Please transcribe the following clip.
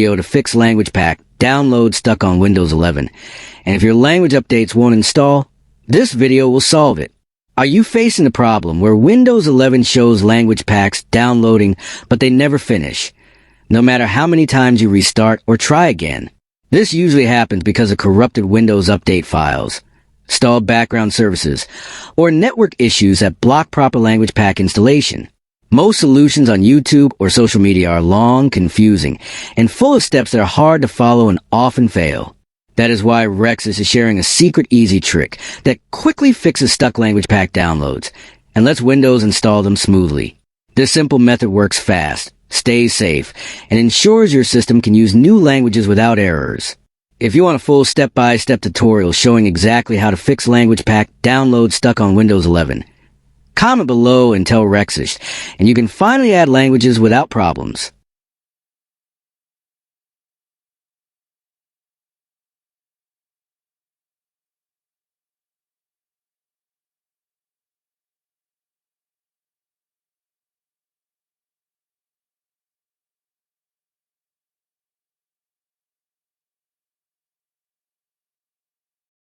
video to fix Language Pack download stuck on Windows 11. And if your language updates won't install, this video will solve it. Are you facing a problem where Windows 11 shows language packs downloading, but they never finish, no matter how many times you restart or try again? This usually happens because of corrupted Windows Update files, stalled background services, or network issues that block proper language pack installation. Most solutions on YouTube or social media are long, confusing, and full of steps that are hard to follow and often fail. That is why Rexus is sharing a secret easy trick that quickly fixes stuck language pack downloads and lets Windows install them smoothly. This simple method works fast, stays safe, and ensures your system can use new languages without errors. If you want a full step-by-step tutorial showing exactly how to fix language pack download stuck on Windows 11, comment below and tell Rexus, and you can finally add languages without problems.